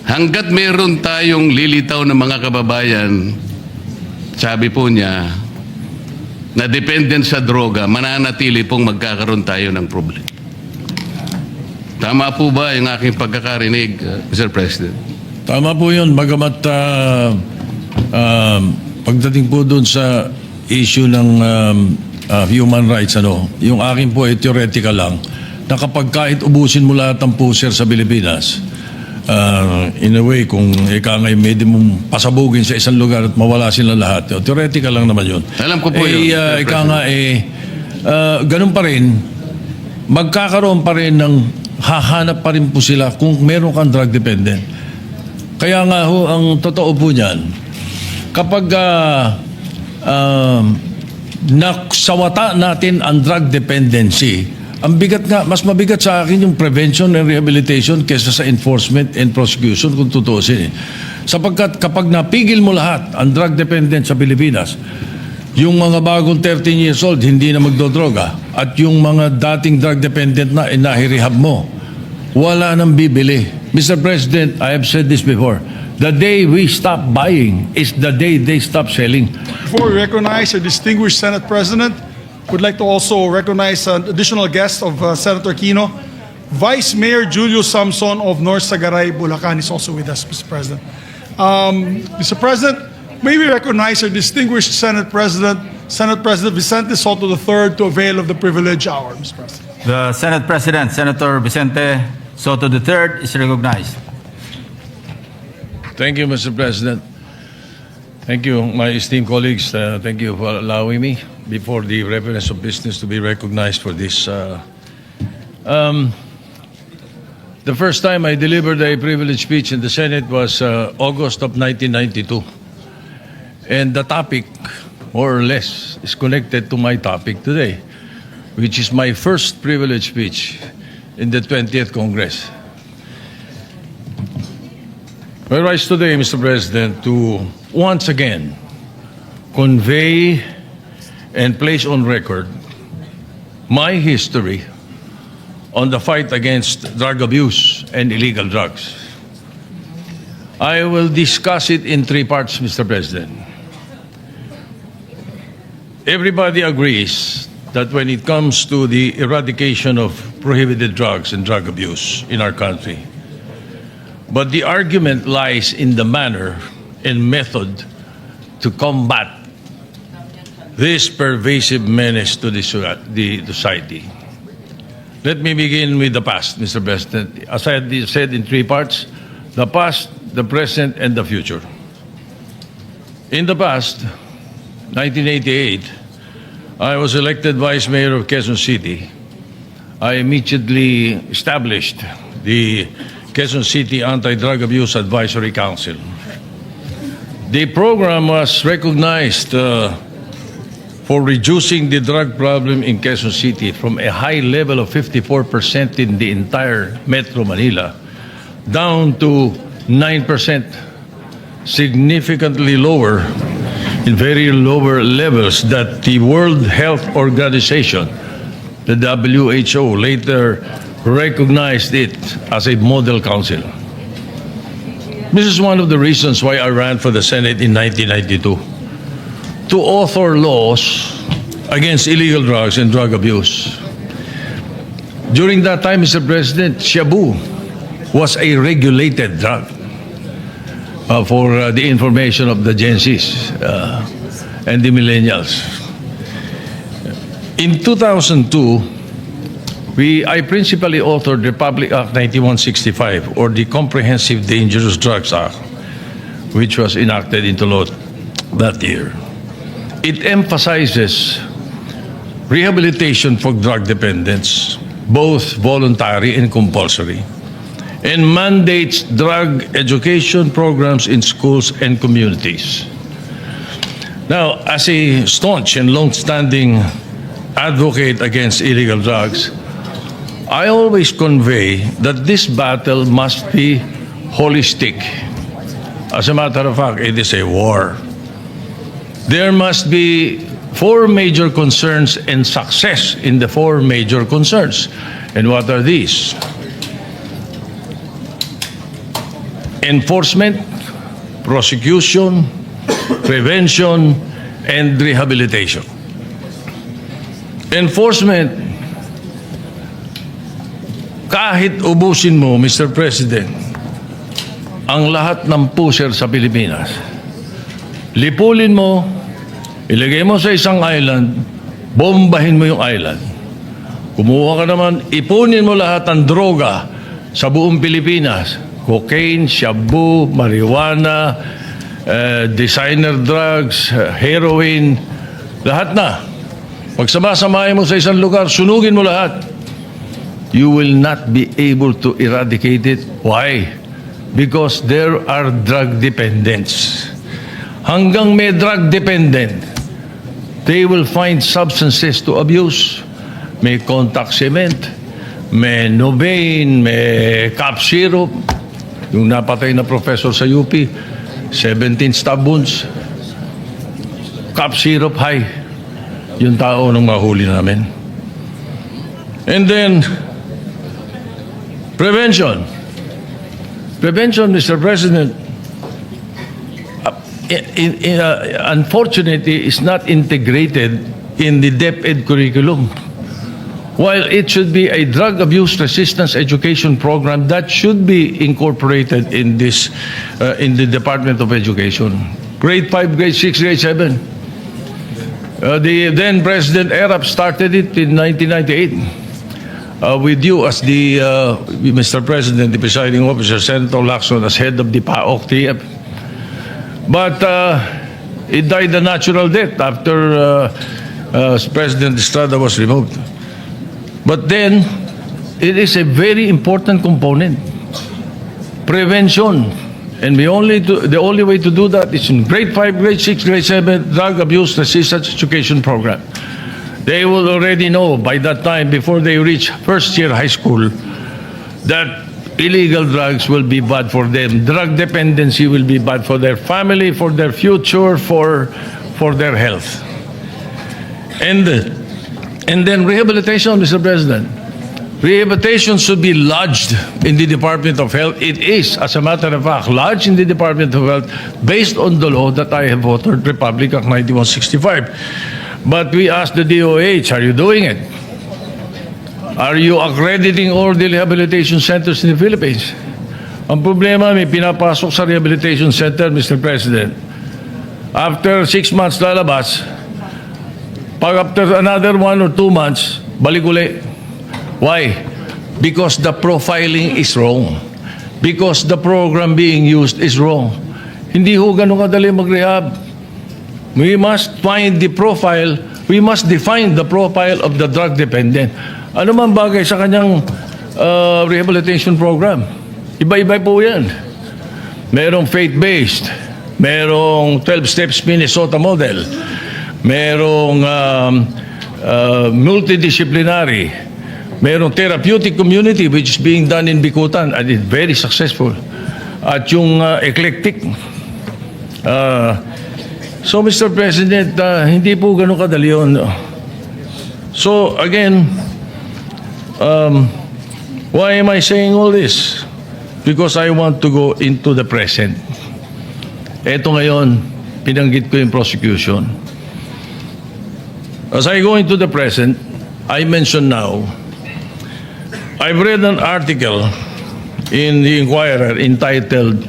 hanggat meron tayong lilitaw na mga kababayan, sabi po niya, na dependent sa droga, mananatili pong magkakaroon tayo ng problema. Tama po ba yung aking pagkakarinig, Mr. President? Tama po yun. Bagamat pagdating po doon sa issue ng human rights, yung akin po ay theoretical lang, na kapag kahit ubusin mo lahat ng puser sa Pilipinas, in a way, kung ika ngay may mong pasabugin sa isang lugar at mawala sila lahat, theoretical lang naman yun. Alam ko po yun. Ika nga ganun pa rin, magkakaroon pa rin ng hahanap pa rin po sila kung meron kang drug dependent. Kaya nga ho, ang totoo po niyan, kapag naksawata natin ang drug dependency, ang bigat nga, mas mabigat sa akin yung prevention and rehabilitation kaysa sa enforcement and prosecution kung tutuusin. Sapagkat kapag napigil mo lahat ang drug dependent sa Pilipinas, yung mga bagong 13 years old hindi na magdodroga at yung mga dating drug dependent na inahirehab mo, wala nang bibili. Mr. President, I have said this before. The day we stop buying is the day they stop selling. Before we recognize a distinguished Senate President, would like to also recognize an additional guest of Senator Quino. Vice Mayor Julio Samson of North Sagaray, Bulacan is also with us, Mr. President. Mr. President, may we recognize our distinguished Senate President Vicente Soto III to avail of the privilege hour, Mr. President. The Senate President, Senator Vicente Soto III, is recognized. Thank you, Mr. President. Thank you, my esteemed colleagues. Thank you for allowing me, before the reference of business, to be recognized for this. The first time I delivered a privileged speech in the Senate was August of 1992. And the topic, more or less, is connected to my topic today, which is my first privileged speech in the 20th Congress. I rise today, Mr. President, to once again convey and place on record my history on the fight against drug abuse and illegal drugs. I will discuss it in three parts, Mr. President. Everybody agrees that when it comes to the eradication of prohibited drugs and drug abuse in our country, but the argument lies in the manner and method to combat this pervasive menace to the society. Let me begin with the past, Mr. President. As I said in three parts, the past, the present, and the future. In the past, 1988, I was elected Vice Mayor of Quezon City. I immediately established the Quezon City Anti-Drug Abuse Advisory Council. The program was recognized for reducing the drug problem in Quezon City from a high level of 54% in the entire Metro Manila down to 9%, significantly lower, in very lower levels that the World Health Organization, the WHO, later recognized it as a model council. This is one of the reasons why I ran for the Senate in 1992, to author laws against illegal drugs and drug abuse. During that time, Mr. President, Shabu was a regulated drug, for the information of the Gen Zs and the millennials. In 2002, I principally authored Republic Act 9165, or the Comprehensive Dangerous Drugs Act, which was enacted into law that year. It emphasizes rehabilitation for drug dependents, both voluntary and compulsory, and mandates drug education programs in schools and communities. Now, as a staunch and long-standing advocate against illegal drugs, I always convey that this battle must be holistic. As a matter of fact, it is a war. There must be four major concerns and success in the four major concerns. And what are these? enforcement, prosecution, prevention, and rehabilitation. Enforcement, kahit ubusin mo, Mr. President, ang lahat ng pusher sa Pilipinas, lipulin mo, ilagay mo sa isang island, bombahin mo yung island. Kumuha ka naman, ipunin mo lahat ng droga sa buong Pilipinas. Cocaine, shabu, marijuana, designer drugs, heroin, lahat na. Pag samasamahin mo sa isang lugar, sunugin mo lahat. You will not be able to eradicate it. Why? Because there are drug dependents. Hanggang may drug dependent, they will find substances to abuse. May contact cement, may Novain, may cough syrup. Yung napatay na professor sa UP, 17 stab wounds. Cough syrup high. Yung tao nung mahuli namin. And then, prevention. Prevention, Mr. President, unfortunately, is not integrated in the DepEd curriculum. While it should be a drug abuse resistance education program that should be incorporated in this, in the Department of Education. Grade 5, grade 6, grade 7. The then President Erap started it in 1998. With you as the, Mr. President, the presiding officer, Senator Lacson as head of the PAOK TF. But it died a natural death after President Estrada was removed. But then, it is a very important component. Prevention. And the only way to do that is in grade 5, grade 6, grade 7, drug abuse resistance education program. They will already know by that time, before they reach first year high school, that illegal drugs will be bad for them. Drug dependency will be bad for their family, for their future, for their health. And then rehabilitation, Mr. President. Rehabilitation should be lodged in the Department of Health. It is, as a matter of fact, lodged in the Department of Health based on the law that I have authored, Republic Act 9165. But we asked the DOH, are you doing it? Are you accrediting all the rehabilitation centers in the Philippines? Ang problema, may pinapasok sa rehabilitation center, Mr. President. After 6 months lalabas, pag after another 1 or 2 months, balik uli. Why? Because the profiling is wrong. Because the program being used is wrong. Hindi ho ganun kadali mag-rehab. We must find the profile, we must define the profile of the drug dependent. Ano man bagay sa kanyang rehabilitation program? Iba-iba po yan. Merong faith-based, merong 12 steps Minnesota model, merong multidisciplinary, merong therapeutic community which is being done in Bikutan and it's very successful. At yung eclectic. So Mr. President, hindi po ganun kadali yun. So again, why am I saying all this? Because I want to go into the present. Eto ngayon, pinanggit ko yung prosecution. As I go into the present, I mention now, I've read an article in the Inquirer entitled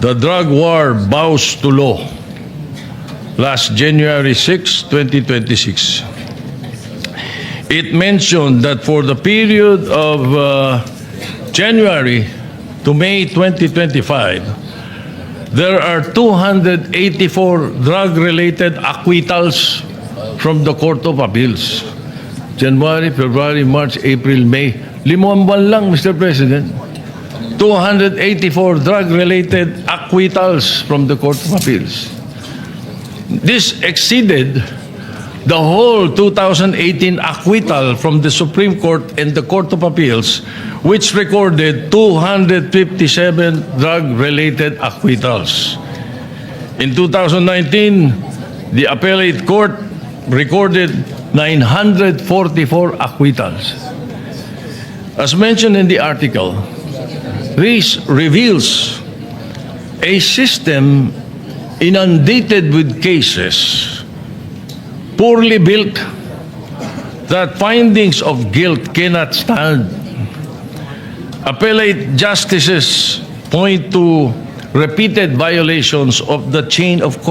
"The Drug War Bows to Law," last January 6, 2026. It mentioned that for the period of January to May 2025, there are 284 drug-related acquittals from the Court of Appeals. January, February, March, April, May. 5 buwan lang, Mr. President. 284 drug-related acquittals from the Court of Appeals. This exceeded the whole 2018 acquittal from the Supreme Court and the Court of Appeals, which recorded 257 drug-related acquittals. In 2019, the Appellate Court recorded 944 acquittals. As mentioned in the article, this reveals a system inundated with cases, poorly built, that findings of guilt cannot stand. Appellate justices point to repeated violations of the chain of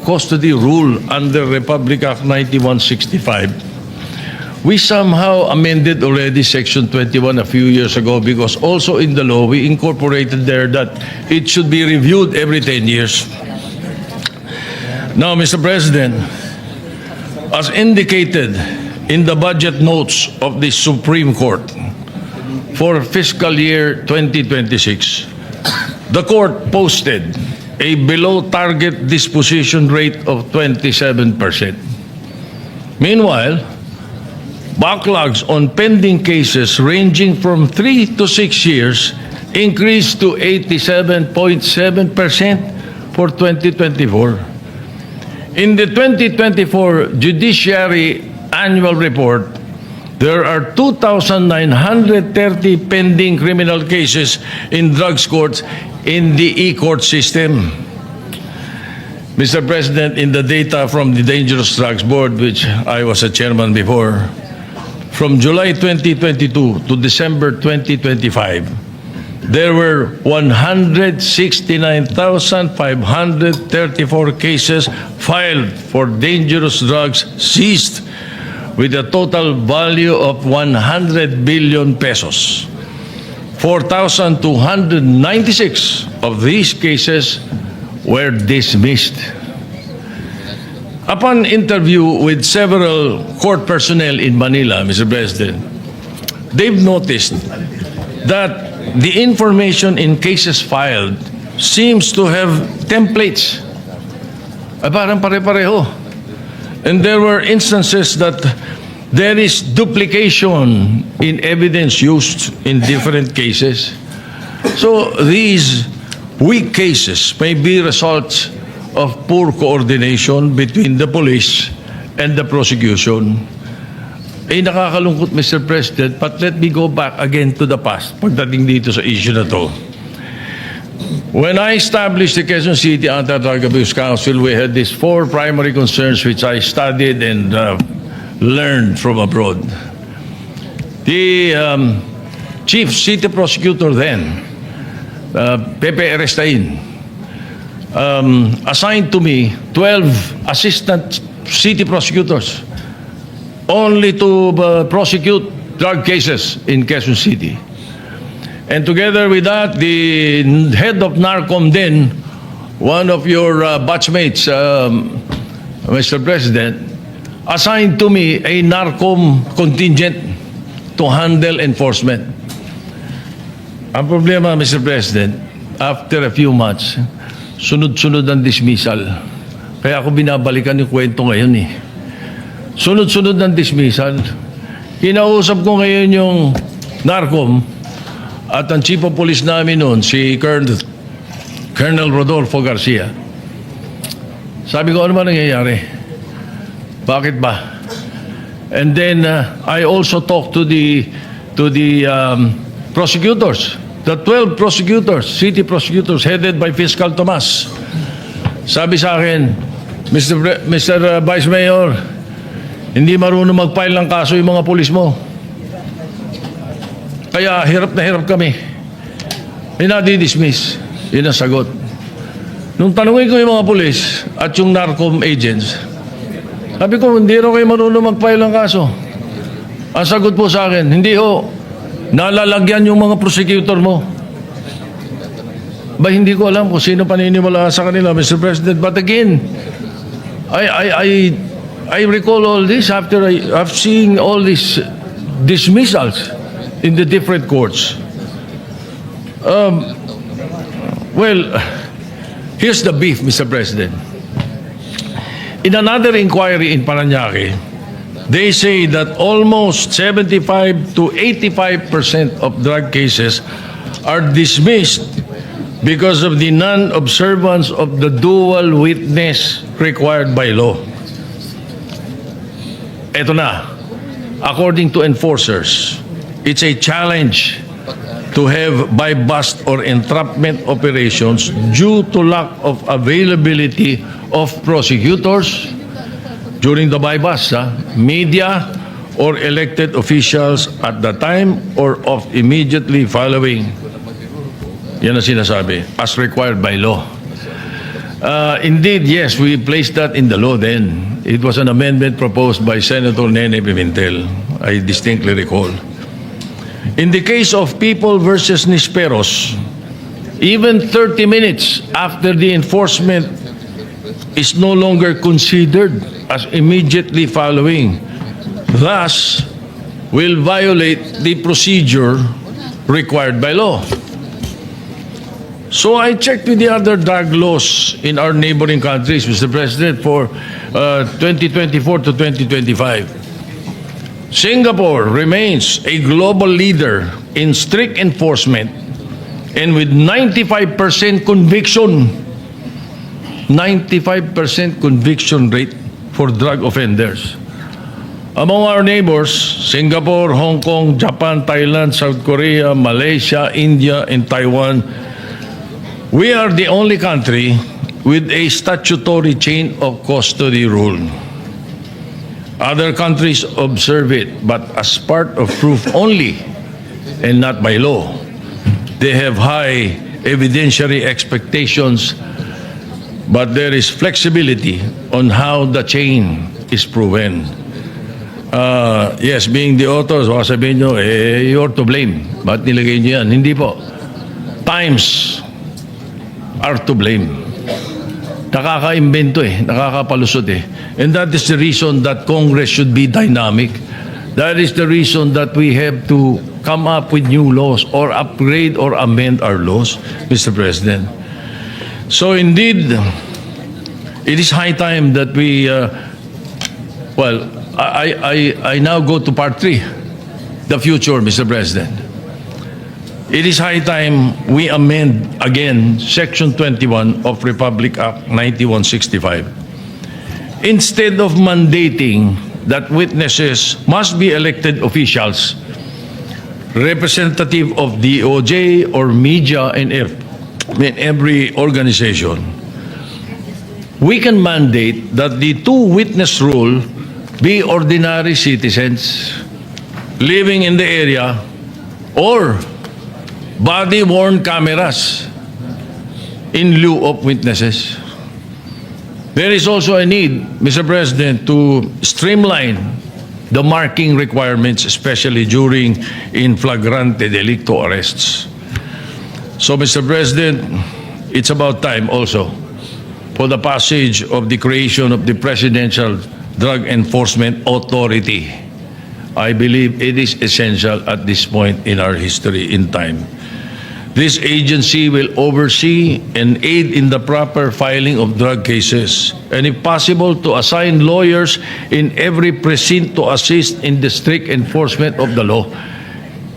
custody rule under Republic Act 9165. We somehow amended already Section 21 a few years ago because also in the law we incorporated there that it should be reviewed every 10 years. Now, Mr. President, as indicated in the budget notes of the Supreme Court for fiscal year 2026, the court posted a below target disposition rate of 27%. Meanwhile, backlogs on pending cases ranging from 3 to 6 years increased to 87.7% for 2024. In the 2024 Judiciary Annual Report, there are 2,930 pending criminal cases in drugs courts in the e-court system. Mr. President, in the data from the Dangerous Drugs Board, which I was a chairman before, from July 2022 to December 2025, there were 169,534 cases filed for dangerous drugs seized with a total value of 100 billion pesos. 4,296 of these cases were dismissed. Upon interview with several court personnel in Manila, Mr. President, they've noticed that the information in cases filed seems to have templates. Parang pare-pareho. And there were instances that there is duplication in evidence used in different cases. So these weak cases may be results of poor coordination between the police and the prosecution. Nakakalungkot, Mr. President, but let me go back again to the past pagdating dito sa issue na to. When I established the Quezon City Anti-Drug Abuse Council, we had these 4 primary concerns which I studied and learned from abroad. The chief city prosecutor then, Pepe Erestain, assigned to me 12 assistant city prosecutors only to prosecute drug cases in Quezon City. And together with that, the head of NARCOM then, one of your batchmates, Mr. President, assigned to me a NARCOM contingent to handle enforcement. Ang problema, Mr. President, after a few months, sunod-sunod ang dismissal. Kaya ako binabalikan yung kwento ngayon eh. Sunod-sunod ng dismissal. Kinausap ko ngayon yung NARCOM at ang chief of police namin noon, si Colonel Rodolfo Garcia. Sabi ko, ano ba nangyayari? Bakit ba? And then I also talked to the prosecutors, the 12 prosecutors, city prosecutors headed by Fiscal Tomas. Sabi sa akin, Mr. Vice Mayor, hindi marunong mag-file ng kaso yung mga pulis mo. Kaya hirap na hirap kami. Dinadismiss. Yun ang sagot. Nung tanungin ko yung mga pulis at yung NARCOM agents, sabi ko, hindi rin kayo marunong mag-file ng kaso. Ang sagot po sa akin, hindi ho, nalalagyan yung mga prosecutor mo. Ba, hindi ko alam kung sino paniniwala sa kanila, Mr. President. But again, I recall all this after I've seen all these dismissals in the different courts. Well, here's the beef, Mr. President. In another inquiry in Parañaque, they say that almost 75 to 85% of drug cases are dismissed because of the non-observance of the dual witness required by law. Ito na, according to enforcers, it's a challenge to have buy-bust or entrapment operations due to lack of availability of prosecutors during the buy-bust, media, or elected officials at the time or of immediately following. Yan ang sinasabi, as required by law. Indeed, yes, we placed that in the law then. It was an amendment proposed by Senator Nene Pimentel, I distinctly recall. In the case of People versus Nisperos, even 30 minutes after the enforcement is no longer considered as immediately following, thus will violate the procedure required by law. So I checked with the other drug laws in our neighboring countries, Mr. President, for 2024 to 2025. Singapore remains a global leader in strict enforcement and with 95% conviction, 95% conviction rate for drug offenders. Among our neighbors, Singapore, Hong Kong, Japan, Thailand, South Korea, Malaysia, India, and Taiwan, we are the only country with a statutory chain of custody rule. Other countries observe it, but as part of proof only and not by law. They have high evidentiary expectations, but there is flexibility on how the chain is proven. Yes, being the authors, baka sabihin nyo, you're to blame. Ba't nilagay nyo yan? Hindi po. Times are to blame. Nakaka-imbento nakakapalusot And that is the reason that Congress should be dynamic. That is the reason that we have to come up with new laws or upgrade or amend our laws, Mr. President. So indeed, it is high time that we, I now go to part 3, the future, Mr. President. It is high time we amend again Section 21 of Republic Act 9165. Instead of mandating that witnesses must be elected officials, representative of DOJ or media in every organization, we can mandate that the two-witness rule be ordinary citizens living in the area or body-worn cameras in lieu of witnesses. There is also a need, Mr. President, to streamline the marking requirements, especially during in flagrante delicto arrests. So, Mr. President, it's about time also for the passage of the creation of the Presidential Drug Enforcement Authority. I believe it is essential at this point in our history in time. This agency will oversee and aid in the proper filing of drug cases, and if possible, to assign lawyers in every precinct to assist in the strict enforcement of the law.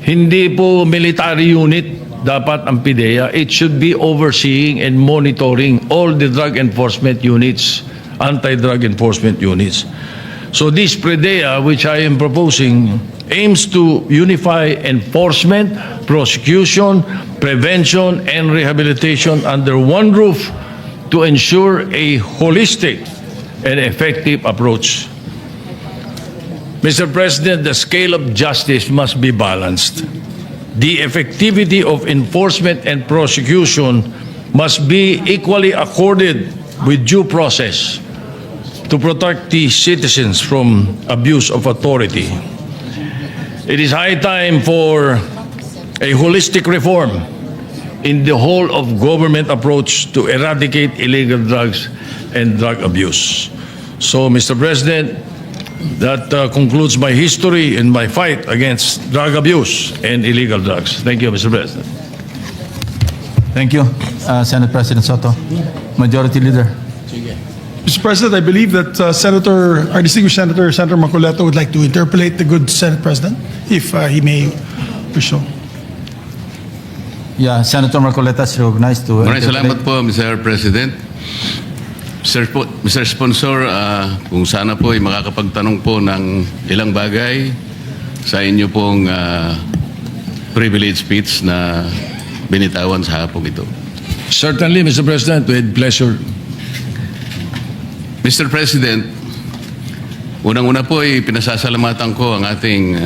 Hindi po military unit dapat ang PIDEA. It should be overseeing and monitoring all the drug enforcement units, anti-drug enforcement units. So this PIDEA, which I am proposing, aims to unify enforcement, prosecution, prevention, and rehabilitation under one roof to ensure a holistic and effective approach. Mr. President, the scale of justice must be balanced. The effectivity of enforcement and prosecution must be equally accorded with due process to protect the citizens from abuse of authority. It is high time for a holistic reform in the whole of government approach to eradicate illegal drugs and drug abuse. So, Mr. President, that concludes my history and my fight against drug abuse and illegal drugs. Thank you, Mr. President. Thank you, Senate President Soto. Majority Leader. Mr. President, I believe that our distinguished Senator Marcoleta would like to interpolate the good Senate President, if he may wish so. Yeah, Senator Marcoleta is recognized to Maraming salamat interpolate. po, Mr. President. Mr. Sponsor, kung sana po ay makakapagtanong po ng ilang bagay sa inyo pong privilege speech na binitawan sa hapong ito. Certainly, Mr. President, with pleasure. Mr. President, unang-una po ay pinasasalamatan ko ang ating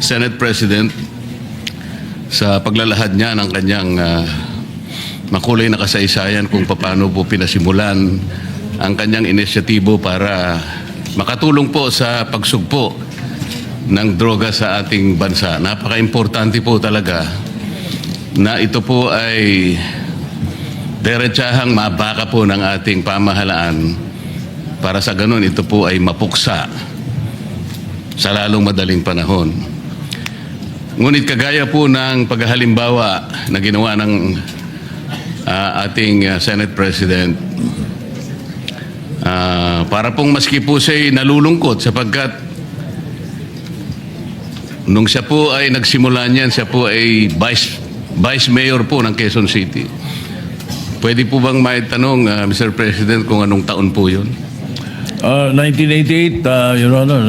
Senate President sa paglalahad niya ng kanyang makulay na kasaysayan kung paano po pinasimulan ang kanyang inisyatibo para makatulong po sa pagsugpo ng droga sa ating bansa. Napaka-importante po talaga na ito po ay diretsahang mabaka po ng ating pamahalaan para sa ganun ito po ay mapuksa sa lalong madaling panahon. Ngunit kagaya po ng paghahalimbawa na ginawa ng ating Senate President, para pong maski po siya'y nalulungkot sapagkat nung siya po ay nagsimula niyan, siya po ay Vice Mayor po ng Quezon City. Pwede po bang maitanong, Mr. President, kung anong taon po yun? 1988, Your Honor,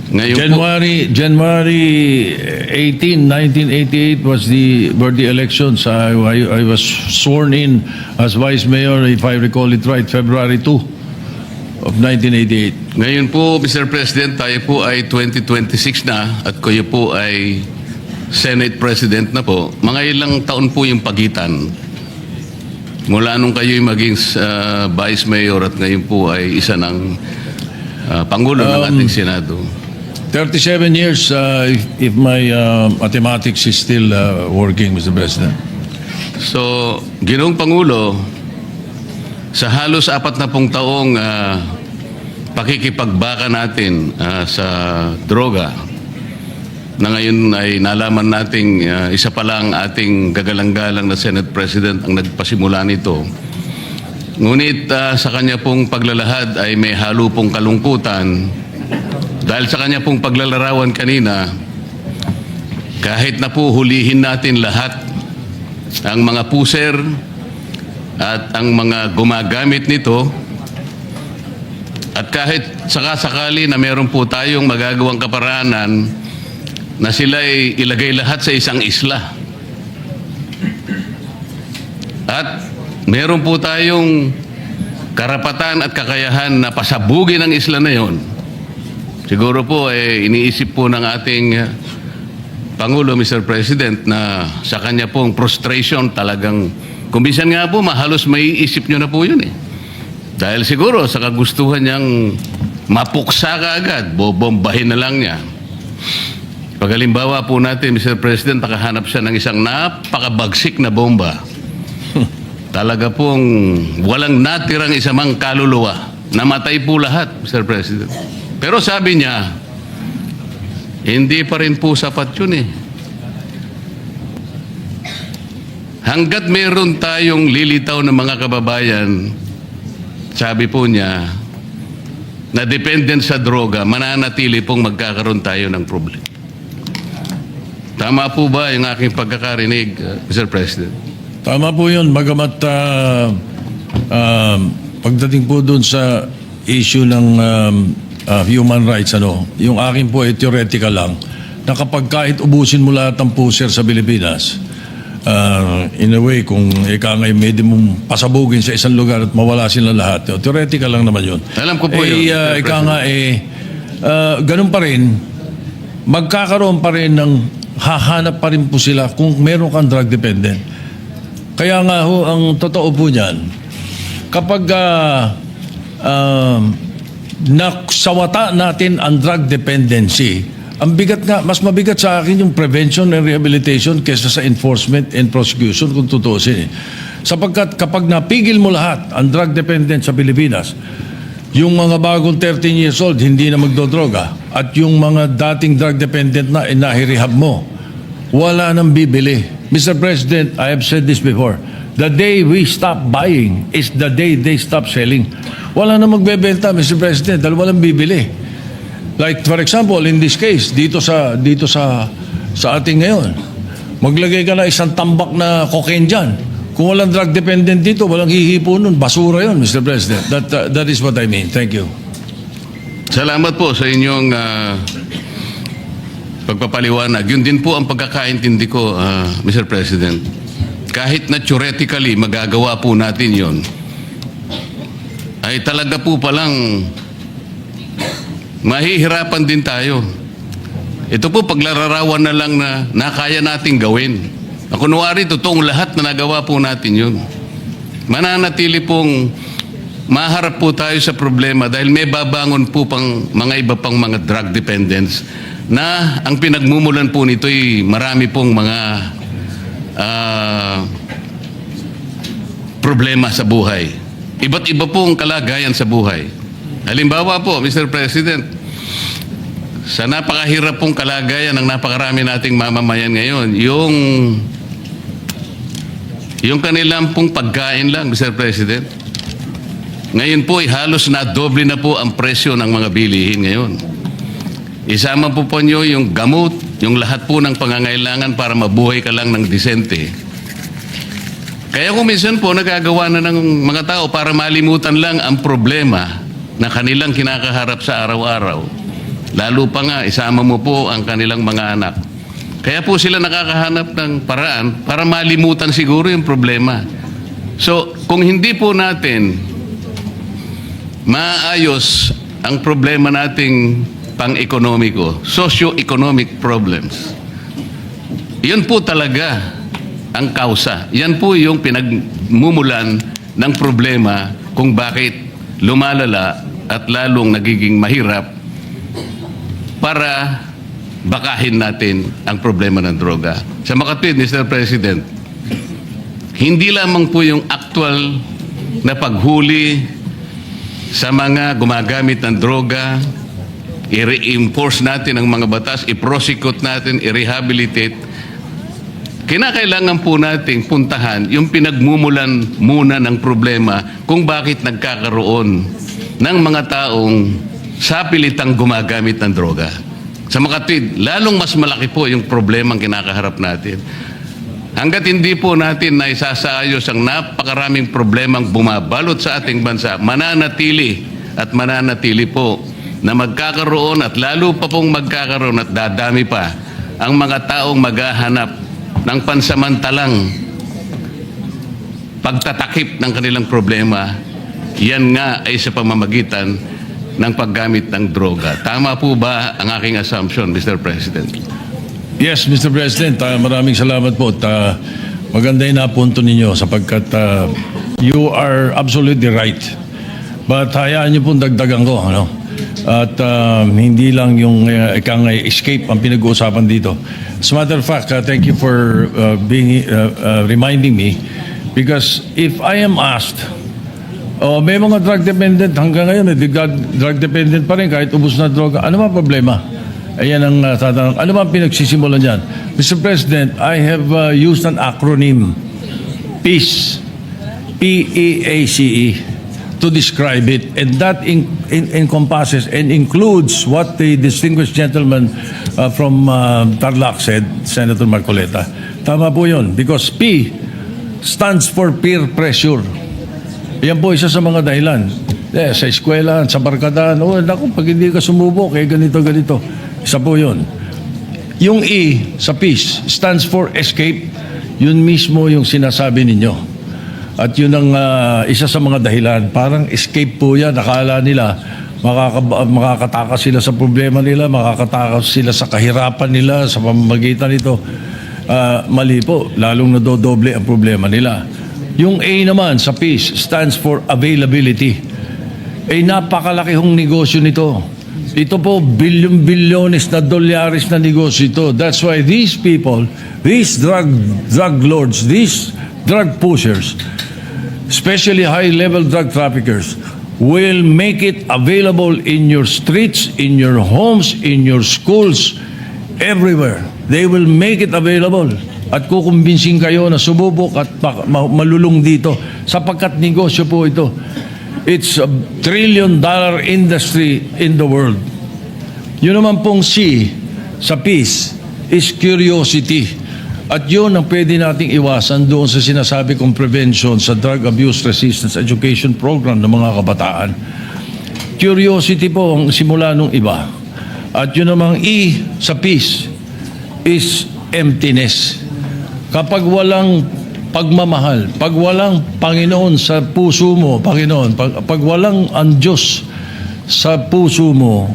Ngayon January 18, 1988 were the elections. I was sworn in as Vice Mayor, if I recall it right, February 2 of 1988. Ngayon po, Mr. President, tayo po ay 2026 na at kayo po ay Senate President na po. Mga ilang taon po yung pagitan mula nung kayo'y maging Vice Mayor at ngayon po ay isa ng Pangulo ng ating Senado. 37 years, if my mathematics is still working, Mr. President. So, Ginoong Pangulo, sa halos 40 taong pakikipagbaka natin sa droga, na ngayon ay nalaman nating isa pa lang ating gagalang-galang na Senate President ang nagpasimula nito. Ngunit sa kanya pong paglalahad ay may halo pong kalungkutan dahil sa kanya pong paglalarawan kanina, kahit na po hulihin natin lahat ang mga puser at ang mga gumagamit nito, at kahit sakasakali na meron po tayong magagawang kaparaanan na sila ay ilagay lahat sa isang isla. At meron po tayong karapatan at kakayahan na pasabugin ang isla na yon. Siguro po iniisip po ng ating Pangulo, Mr. President, na sa kanya pong frustration talagang, kumbisan nga po, mahalos may isip nyo na po yun eh. Dahil siguro sa kagustuhan niyang mapuksa ka agad, bobombahin na lang niya. Paghalimbawa po natin, Mr. President, nakahanap siya ng isang napakabagsik na bomba. Talaga pong walang natirang isamang kaluluwa. Namatay po lahat, Mr. President. Pero sabi niya, hindi pa rin po sapat yun eh. Hanggat meron tayong lilitaw ng mga kababayan, sabi po niya, na dependent sa droga, mananatili pong magkakaroon tayo ng problema. Tama po ba yung aking pagkakarinig, Mr. President? Tama po yun, bagamat pagdating po doon sa issue ng human rights, yung akin po ay theoretical lang, na kapag kahit ubusin mo lahat ng puser sa Pilipinas, in a way, kung ika ngay medyo mong pasabugin sa isang lugar at mawala sila lahat, theoretical lang naman yun. Alam ko po yun, Mr. Ika nga ganun pa rin, magkakaroon pa rin ng hahanap pa rin po sila kung meron kang drug dependent. Kaya nga ho, ang totoo po niyan, kapag naksawata natin ang drug dependency, ang bigat nga, mas mabigat sa akin yung prevention and rehabilitation kaysa sa enforcement and prosecution kung tutuusin. Sapagkat kapag napigil mo lahat ang drug dependent sa Pilipinas, yung mga bagong 13 years old hindi na magdodroga at yung mga dating drug dependent na inahirehab mo, wala nang bibili. Mr. President, I have said this before. The day we stop buying is the day they stop selling. Wala nang magbebenta, Mr. President, dahil walang bibili. Like for example, in this case, dito sa ating ngayon, maglagay ka na isang tambak na cocaine dyan. Kung walang drug dependent dito, walang hihipo nun. Basura yun, Mr. President. That is what I mean. Thank you. Salamat po sa inyong pagpapaliwanag. Yun din po ang pagkakaintindi ko, Mr. President. Kahit na theoretically magagawa po natin yon, ay talaga po palang mahihirapan din tayo. Ito po paglararawan na lang na nakaya nating gawin. Kunwari, totoong lahat na nagawa po natin yun. Mananatili pong maharap po tayo sa problema dahil may babangon po pang mga iba pang mga drug dependents na ang pinagmumulan po nito ay marami pong mga problema sa buhay. Iba't iba pong kalagayan sa buhay. Halimbawa po, Mr. President, sa napakahirap pong kalagayan ng napakarami nating mamamayan ngayon, yung kanilang pong pagkain lang, Mr. President. Ngayon po ay halos na doble na po ang presyo ng mga bilihin ngayon. Isama po nyo yung gamot, yung lahat po ng pangangailangan para mabuhay ka lang ng disente. Kaya kung minsan po nagagawa na ng mga tao para malimutan lang ang problema na kanilang kinakaharap sa araw-araw. Lalo pa nga, isama mo po ang kanilang mga anak. Kaya po sila nakakahanap ng paraan para malimutan siguro yung problema. So, kung hindi po natin maayos ang problema nating pang-ekonomiko, socio-economic problems, yun po talaga ang kausa. Yan po yung pinagmumulan ng problema kung bakit lumalala at lalong nagiging mahirap para bakahin natin ang problema ng droga. Sa makatwid, Mr. President, hindi lamang po yung actual na paghuli sa mga gumagamit ng droga, i-reinforce natin ang mga batas, i-prosecute natin, i-rehabilitate. Kinakailangan po nating puntahan yung pinagmumulan muna ng problema kung bakit nagkakaroon ng mga taong sapilitang gumagamit ng droga. Sa makatwid, lalong mas malaki po yung problemang kinakaharap natin. Hanggat hindi po natin na isasaayos ang napakaraming problemang bumabalot sa ating bansa, mananatili po na magkakaroon at lalo pa pong magkakaroon at dadami pa ang mga taong maghahanap ng pansamantalang pagtatakip ng kanilang problema. Yan nga ay sa pamamagitan ng paggamit ng droga. Tama po ba ang aking assumption, Mr. President? Yes, Mr. President, maraming salamat po. Maganda yung napunto ninyo sapagkat you are absolutely right. But hayaan niyo pong dagdagan ko, ano? At hindi lang yung ikang escape ang pinag-uusapan dito. As a matter of fact, thank you for reminding me, because if I am asked, may mga drug dependent hanggang ngayon, drug dependent pa rin kahit ubos na droga. Ano ba problema? Ayan ang tatanong. Ano ba ang pinagsisimulan dyan? Mr. President, I have used an acronym, PEACE, P-E-A-C-E, to describe it. And that encompasses and includes what the distinguished gentleman from Tarlac said, Senator Marcoleta. Tama po yun. Because P stands for peer pressure. Yan po isa sa mga dahilan. Sa eskwela, sa barkadahan, naku, pag hindi ka sumubok, ganito. Isa po yun. Yung E sa peace stands for escape. Yun mismo yung sinasabi ninyo. At yun ang isa sa mga dahilan. Parang escape po yan. Akala nila makakatakas sila sa problema nila, makakatakas sila sa kahirapan nila, sa pamamagitan nito. Mali po. Lalong nadodoble ang problema nila. Yung A naman sa peace stands for availability. Napakalaki hong negosyo nito. Ito po, bilyon-bilyones na dolyares na negosyo ito. That's why these people, these drug lords, these drug pushers, especially high-level drug traffickers, will make it available in your streets, in your homes, in your schools, everywhere. They will make it available. At kukumbinsin kayo na sumubok at malulung dito sapagkat negosyo po ito. It's a $1 trillion industry in the world. Yun naman pong C sa peace is curiosity. At yun ang pwede nating iwasan doon sa sinasabi kong prevention sa Drug Abuse Resistance Education Program ng mga kabataan. Curiosity po ang simula nung iba. At yun namang E sa peace is emptiness. Kapag walang pagmamahal, pag walang Panginoon sa puso mo, Panginoon, pag walang ang Diyos sa puso mo,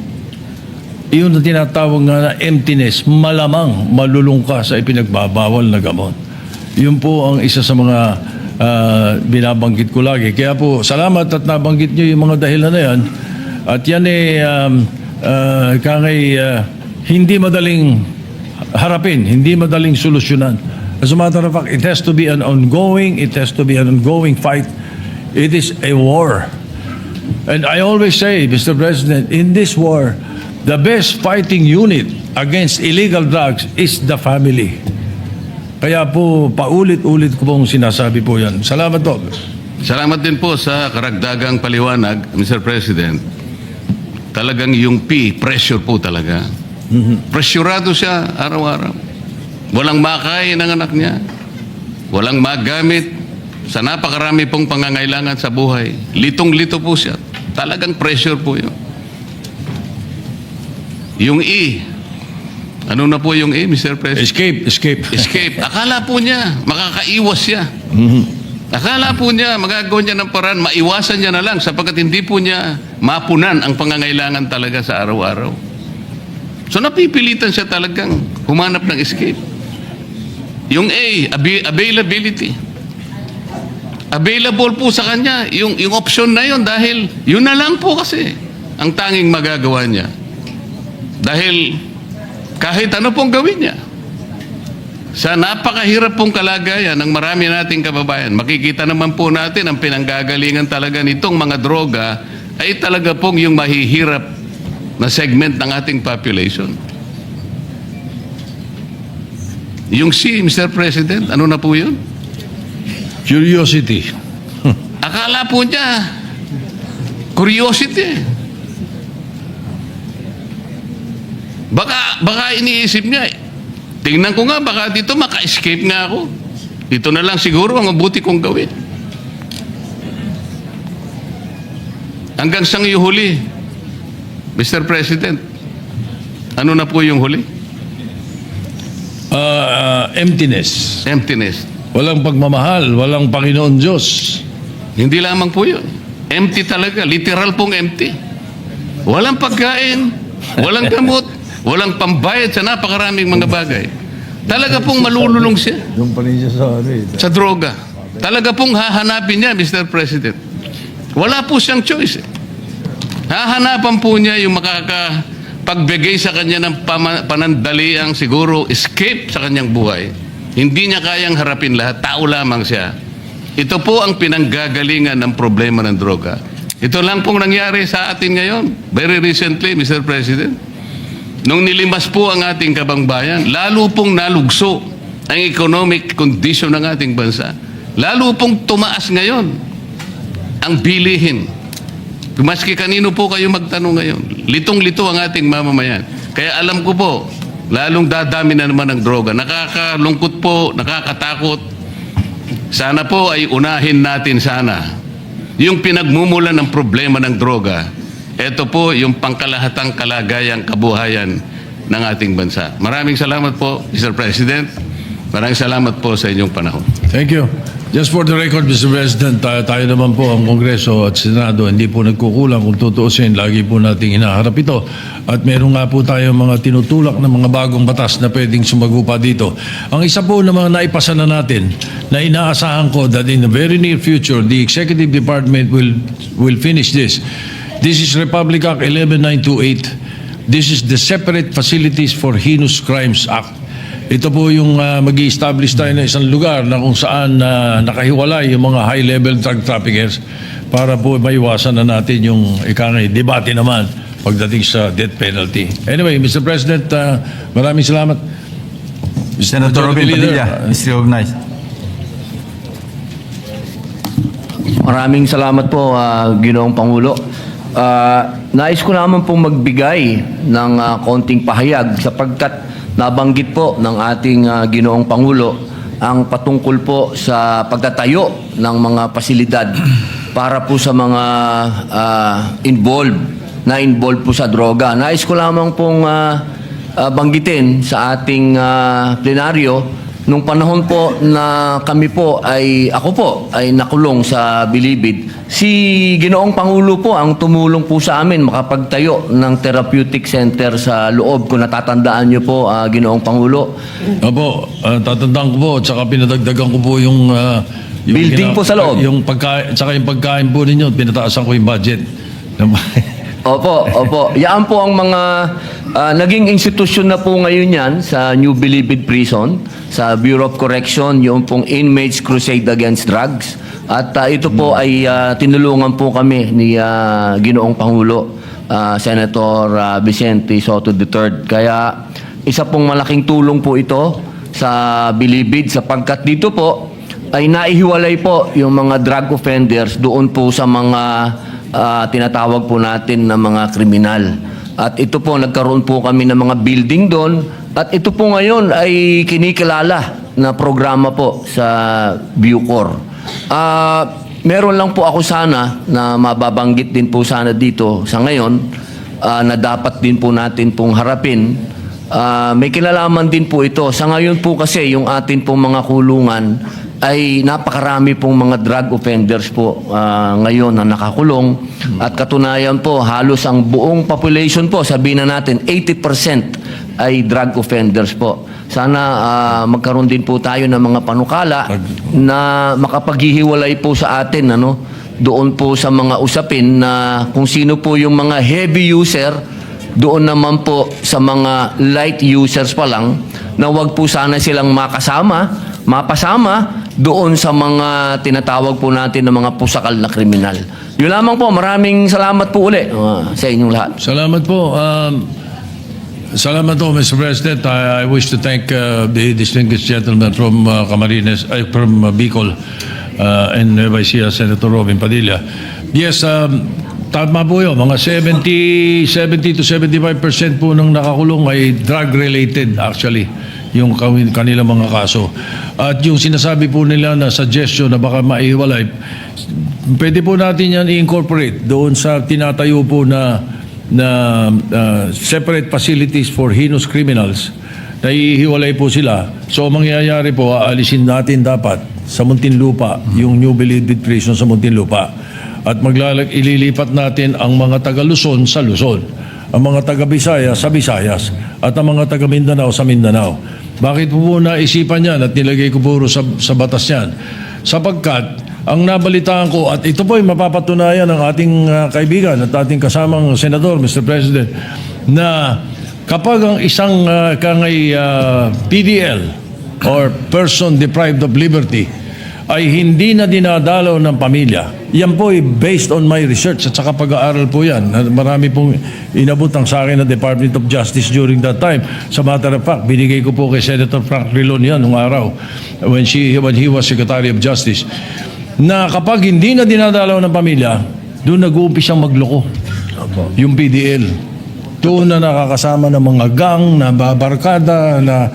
iyon na tinatawag nga na emptiness, malamang malulung ka sa ipinagbabawal na gamot. Yun po ang isa sa mga binabanggit ko lagi. Kaya po, salamat at nabanggit nyo yung mga dahilan na yan. At yan hindi madaling harapin, hindi madaling solusyonan. As a matter of fact, it has to be an ongoing fight. It is a war. And I always say, Mr. President, in this war, the best fighting unit against illegal drugs is the family. Kaya po, paulit-ulit ko pong sinasabi po yan. Salamat po. Salamat din po sa karagdagang paliwanag, Mr. President. Talagang yung pressure po talaga. Pressurado siya araw-araw. Walang makain ng anak niya. Walang magamit sa napakarami pong pangangailangan sa buhay. Litong-lito po siya. Talagang pressure po yun. Yung ano na po yung Mr. President? Escape. Akala po niya, makakaiwas siya. Akala po niya, magagawa niya ng paraan, maiwasan niya na lang sapagkat hindi po niya mapunan ang pangangailangan talaga sa araw-araw. So napipilitan siya talagang humanap ng escape. Yung availability. Available po sa kanya yung option na yun dahil yun na lang po kasi ang tanging magagawa niya. Dahil kahit ano pong gawin niya, sa napakahirap pong kalagayan ng marami nating kababayan, makikita naman po natin ang pinanggagalingan talaga nitong mga droga ay talaga pong yung mahihirap na segment ng ating population. Yung Mr. President, ano na po yun? Curiosity. Akala po niya, curiosity. Baka iniisip niya, tingnan ko nga, baka dito maka-escape nga ako. Dito na lang siguro ang mabuti kong gawin. Hanggang sang yung huli, Mr. President, ano na po yung huli? Emptiness. Emptiness. Walang pagmamahal, walang Panginoon Diyos. Hindi lamang po yun. Empty talaga. Literal pong empty. Walang pagkain, walang gamot, walang pambayad sa napakaraming mga bagay. Talaga pong malululong siya Doon pa rin siya sa droga. Talaga pong hahanapin niya, Mr. President. Wala po siyang choice. Hahanapan po niya yung makakapagbigay sa kanya ng panandaliang siguro escape sa kanyang buhay. Hindi niya kayang harapin lahat. Tao lamang siya. Ito po ang pinanggagalingan ng problema ng droga. Ito lang pong nangyari sa atin ngayon. Very recently, Mr. President. Nung nilimas po ang ating kabangbayan, lalo pong nalugso ang economic condition ng ating bansa. Lalo pong tumaas ngayon ang bilihin. Maski kanino po kayo magtanong ngayon, litong-lito ang ating mamamayan. Kaya alam ko po, lalong dadami na naman ang droga. Nakakalungkot po, nakakatakot. Sana po ay unahin natin sana yung pinagmumulan ng problema ng droga. Ito po yung pangkalahatang kalagayang kabuhayan ng ating bansa. Maraming salamat po, Mr. President. Maraming salamat po sa inyong panahon. Thank you. Just for the record, Mr. President, tayo naman po ang Kongreso at Senado, hindi po nagkukulang kung tutuusin. Lagi po nating hinaharap ito. At meron nga po tayo mga tinutulak na mga bagong batas na pwedeng sumagupa dito. Ang isa po na mga naipasa na natin na inaasahan ko that in the very near future, the Executive Department will finish this. This is Republic Act 11928. This is the Separate Facilities for Heinous Crimes Act. Ito po yung mag-i-establish tayo na isang lugar na kung saan nakahiwalay yung mga high-level drug traffickers para po maiwasan na natin yung debate naman pagdating sa death penalty. Anyway, Mr. President, maraming salamat. Senator Robin Padilla is recognized. Maraming salamat po, Ginoong Pangulo. Nais ko naman pong magbigay ng konting pahayag sapagkat nabanggit po ng ating Ginoong Pangulo ang patungkol po sa pagtatayo ng mga pasilidad para po sa mga involved po sa droga. Nais ko lamang pong banggitin sa ating plenaryo, nung panahon po na ako po ay nakulong sa Bilibid, si Ginoong Pangulo po ang tumulong po sa amin makapagtayo ng therapeutic center sa loob. Kung natatandaan niyo po, Ginoong Pangulo. Opo, tatandaan ko po, tsaka pinadagdagan ko po yung Building po sa loob. Yung pagkain, tsaka yung pagkain po ninyo, pinataasan ko yung budget. Opo. Yan po ang mga naging institusyon na po ngayon yan sa New Bilibid Prison, sa Bureau of Correction, yung pong Inmates Crusade Against Drugs. At ito po ay tinulungan po kami ni Ginoong Pangulo, Senator Vicente Soto III. Kaya isa pong malaking tulong po ito sa Bilibid sapagkat dito po ay naihiwalay po yung mga drug offenders doon po sa mga tinatawag po natin na mga kriminal. At ito po, nagkaroon po kami ng mga building doon. At ito po ngayon ay kinikilala na programa po sa Bucor. Meron lang po ako sana na mababanggit din po sana dito sa ngayon na dapat din po natin pong harapin. May kinalaman din po ito. Sa ngayon po kasi yung atin pong mga kulungan ay napakarami pong mga drug offenders po ngayon na nakakulong. At katunayan po, halos ang buong population po, sabihin na natin, 80% ay drug offenders po. Sana magkaroon din po tayo ng mga panukala na makapaghihiwalay po sa atin, doon po sa mga usapin na kung sino po yung mga heavy user, doon naman po sa mga light users pa lang, na wag po sana silang mapasama doon sa mga tinatawag po natin ng mga pusakal na kriminal. Yun lamang po. Maraming salamat po uli sa inyong lahat. Salamat po. Salamat po, Mr. President. I wish to thank the distinguished gentleman from Camarines, from Bicol, and Nueva Ecija, Senator Robin Padilla. Yes, tama po yun. Mga 70 to 75% po ng nakakulong ay drug-related actually, yung kanilang mga kaso. At yung sinasabi po nila na suggestion na baka maihiwalay, pwede po natin yan i-incorporate doon sa tinatayo po na separate facilities for heinous criminals na ihiwalay po sila. So mangyayari po, aalisin natin dapat sa Muntinlupa yung New Bilibid Prison sa Muntinlupa. At ililipat natin ang mga taga Luzon sa Luzon, ang mga taga Visayas sa Visayas, at ang mga taga Mindanao sa Mindanao. Bakit po naisipan yan at nilagay ko puro sa batas yan? Sapagkat ang nabalitaan ko, at ito po ay mapapatunayan ng ating kaibigan at ating kasamang senador, Mr. President, na kapag ang isang PDL or person deprived of liberty ay hindi na dinadalaw ng pamilya, yan po ay based on my research at saka pag-aaral po yan. Marami pong inabutang sa akin ng Department of Justice during that time. Sa matter of fact, binigay ko po kay Senator Frank Rilon yan nung araw when he was Secretary of Justice, na kapag hindi na dinadalaw ng pamilya, doon nag-uumpisang magloko yung PDL. Doon na nakakasama ng mga gang, na babarkada, na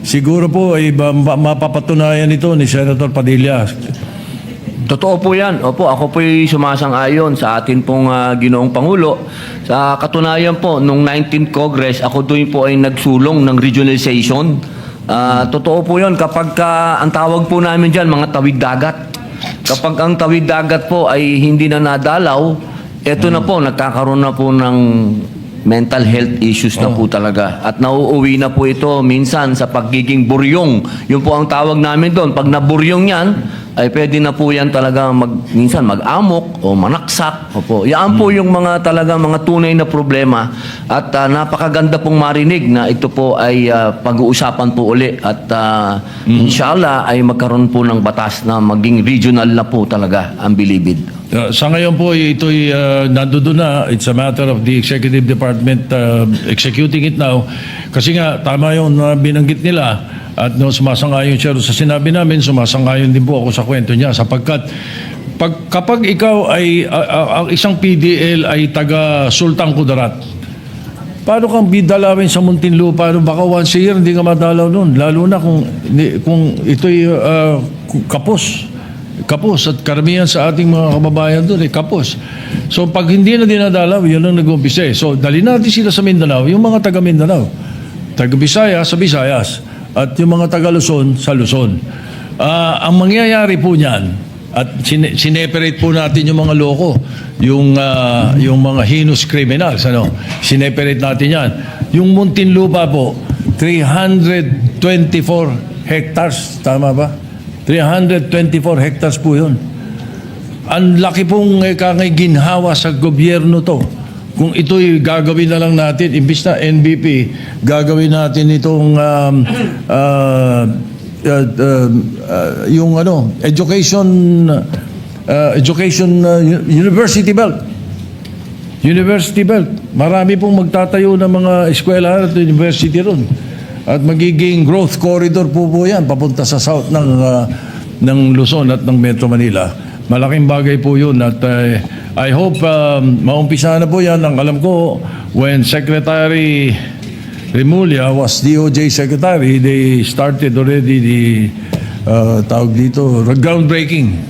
siguro po ay mapapatunayan ito ni Senator Padilla. Totoo po yan. Opo, ako po'y sumasang-ayon sa atin pong Ginoong Pangulo. Sa katunayan po, nung 19th Congress, ako doon po ay nagsulong ng regionalization. Totoo po yun. Kapag ang tawag po namin dyan, mga tawid dagat. Kapag ang tawid dagat po ay hindi na nadalaw, eto na po, nagkakaroon na po ng mental health issues na po talaga. At nauuwi na po ito minsan sa pagiging buryong. Yun po ang tawag namin doon. Pag naburyong yan, ay pwede na po yan talaga minsan mag-amok o manaksak. Opo. Yan po yung mga tunay na problema. At napakaganda pong marinig na ito po ay pag-uusapan po uli. At inshallah ay magkaroon po ng batas na maging regional na po talaga ang Bilibid. Sa ngayon po, ito'y nandoon na. It's a matter of the Executive Department executing it now. Kasi nga, tama yung binanggit nila. At sumasang-ayon siya sa sinabi namin, sumasang-ayon din po ako sa kwento niya. Sapagkat kapag ikaw ay, ang isang PDL ay taga Sultan Kudarat, paano kang bidalawin sa Muntinlupa? Baka once a year hindi ka madalaw noon. Lalo na kung ito'y kapos. kapos at karamihan sa ating mga kababayan doon ay kapos. So pag hindi na dinadalaw, yun ang nag-umpisa. So dali natin sila sa Mindanao, yung mga taga Mindanao, taga Bisaya sa Visayas, at yung mga taga Luzon sa Luzon. Ang mangyayari po niyan, at sineperate po natin yung mga loko, yung mga heinous criminals, sineperate natin yan. Yung Muntinlupa po, 324 hectares, tama ba? 324 hectares po yun. Ang laki pong ginhawa sa gobyerno to. Kung ito'y gagawin na lang natin, imbis na NBP, gagawin natin itong yung university belt. University belt. Marami pong magtatayo ng mga eskwela at university ron. At magiging growth corridor po yan papunta sa south ng Luzon at ng Metro Manila. Malaking bagay po yun at I hope maumpisa na po yan. Ang alam ko, when Secretary Remulla was DOJ Secretary, they started already the tawag dito, the groundbreaking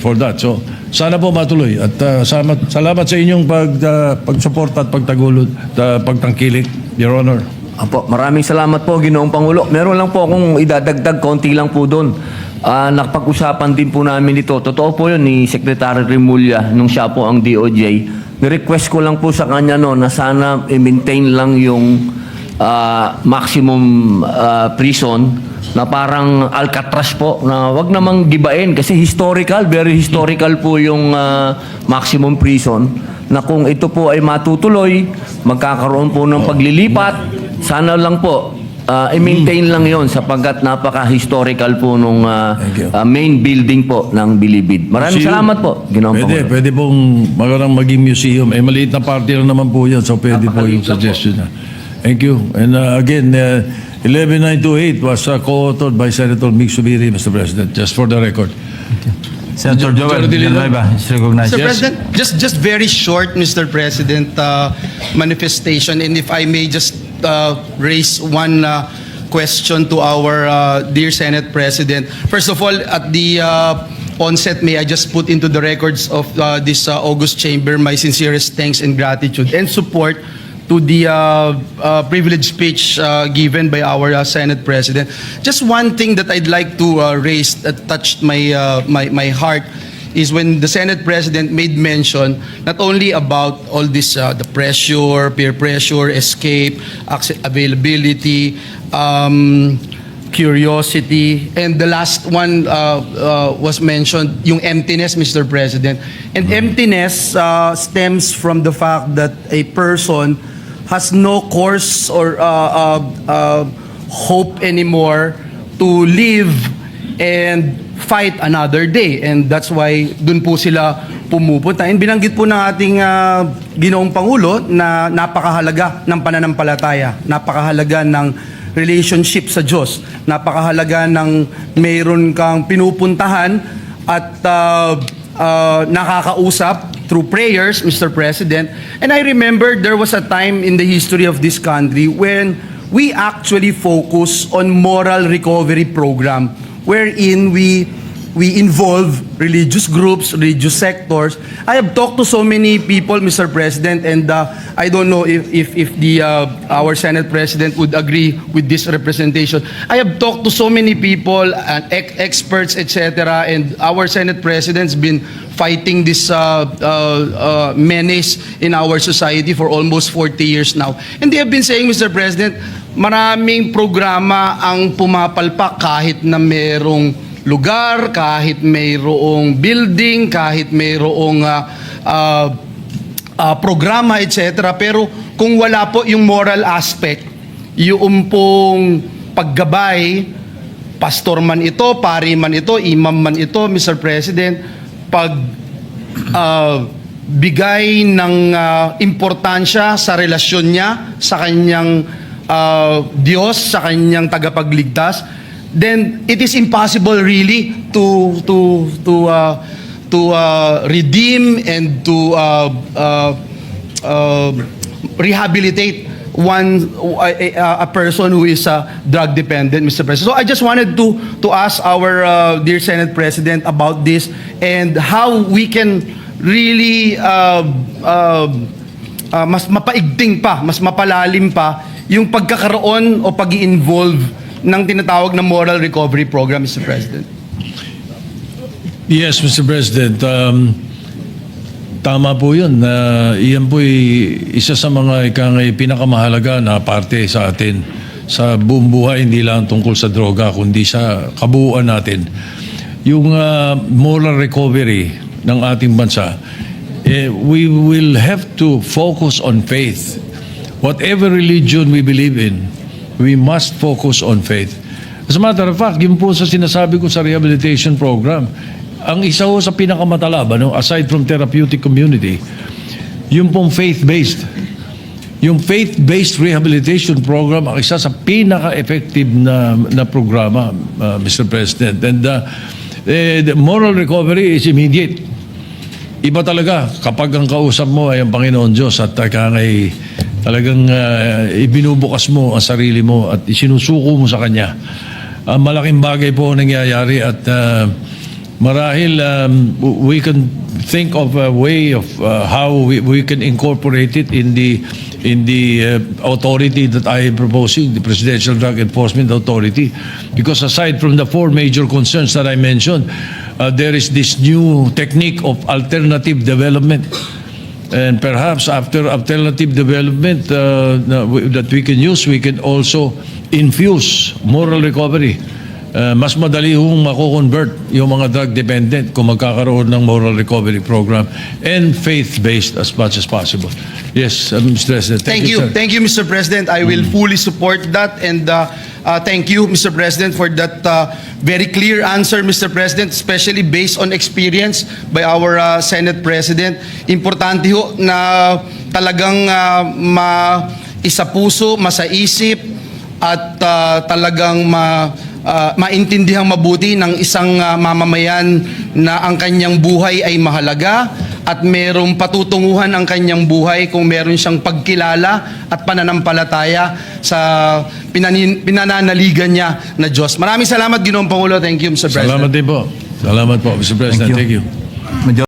for that. So, sana po matuloy at salamat sa inyong pagsuporta at pagtangkilik, Your Honor. Apo, maraming salamat po, Ginoong Pangulo. Meron lang po akong idadagdag, konti lang po doon. Nakapag-usapan din po namin ito. Totoo po yun ni Secretary Remulla nung siya po ang DOJ. Ni-request ko lang po sa kanya na sana i-maintain lang yung maximum prison na parang Alcatraz po, na wag namang gibain kasi very historical po yung maximum prison, na kung ito po ay matutuloy, magkakaroon po ng paglilipat. Sana lang po i-maintain lang yon sapagkat napaka-historical po nung main building po ng Bilibid. Maraming salamat po, Ginoong Pangulo. Pwede pong maging museum. Maliit na party lang naman po yan, so pwede po yung suggestion na. Thank you. And again, 11928 was co-authored by Senator Mig Subiri, Mr. President, just for the record. Senator Joel Jordi Lino. Villanueva is recognized. Mr. Yes. President, just very short, Mr. President, manifestation, and if I may just raise one question to our dear Senate President. First of all, at the onset, may I just put into the records of this August Chamber my sincerest thanks and gratitude and support to the privileged speech given by our Senate President. Just one thing that I'd like to raise that touched my heart is when the Senate President made mention not only about all this, the pressure, peer pressure, escape, availability, curiosity, and the last one was mentioned, yung emptiness, Mr. President. And emptiness stems from the fact that a person has no course or hope anymore to live and fight another day. And that's why dun po sila pumupunta. And binanggit po ng ating Ginoong Pangulo na napakahalaga ng pananampalataya, napakahalaga ng relationship sa Diyos, napakahalaga ng mayroon kang pinupuntahan at nakakausap through prayers, Mr. President. And I remember there was a time in the history of this country when we actually focus on moral recovery program, wherein we involve religious groups, religious sectors. I have talked to so many people, Mr. President, and I don't know if our Senate President would agree with this representation. I have talked to so many people, experts, etc., and our Senate President's been fighting this menace in our society for almost 40 years now. And they have been saying, Mr. President, maraming programa ang pumapalpak kahit na merong lugar, kahit mayroong building, kahit mayroong programa, etc. Pero kung wala po yung moral aspect, yung pong paggabay, pastor man ito, pari man ito, imam man ito, Mr. President, pag bigay ng importansya sa relasyon niya sa kanyang Diyos, sa kanyang tagapagligtas, then it is impossible really to redeem and to rehabilitate a person who is drug dependent, Mr. President. So I just wanted to ask our dear Senate President about this and how we can really mas mapaigting pa, mas mapalalim pa yung pagkakaroon o pag-i-involve ng tinatawag na moral recovery program, Mr. President. Yes, Mr. President. Tama po yun. Iyan po isa sa mga pinakamahalaga na parte sa atin sa buong buhay, hindi lang tungkol sa droga, kundi sa kabuuan natin. Yung moral recovery ng ating bansa, we will have to focus on faith. Whatever religion we believe in, we must focus on faith. As a matter of fact, yun po sa sinasabi ko sa rehabilitation program, ang isa ho sa pinakamatalaban, aside from therapeutic community, yung pong faith-based. Yung faith-based rehabilitation program, ang isa sa pinaka-effective na programa, Mr. President. And the moral recovery is immediate. Iba talaga kapag ang kausap mo ay ang Panginoon Diyos at talagang ibinubukas mo ang sarili mo at isinusuko mo sa Kanya. Malaking bagay po ang nangyayari at marahil we can think of a way of how we can incorporate it in the authority that I am proposing, the Presidential Drug Enforcement Authority. Because aside from the 4 major concerns that I mentioned, there is this new technique of alternative development. And perhaps after alternative development that we can use, we can also infuse moral recovery. Mas madali hong mako-convert yung mga drug dependent kung magkakaroon ng moral recovery program and faith-based as much as possible. Yes, Mr. President. Thank you. Sir. Thank you, Mr. President. I will fully support that. And thank you, Mr. President, for that very clear answer, Mr. President, especially based on experience by our Senate President. Importante ho na talagang isa-puso, masaisip, at talagang maintindihan mabuti ng isang mamamayan na ang kanyang buhay ay mahalaga at merong patutunguhan ang kanyang buhay kung meron siyang pagkilala at pananampalataya sa pinananaligan niya na Diyos. Maraming salamat, Ginoong Pangulo. Thank you, Mr. President. Salamat din po. Salamat po, Mr. President. Thank you.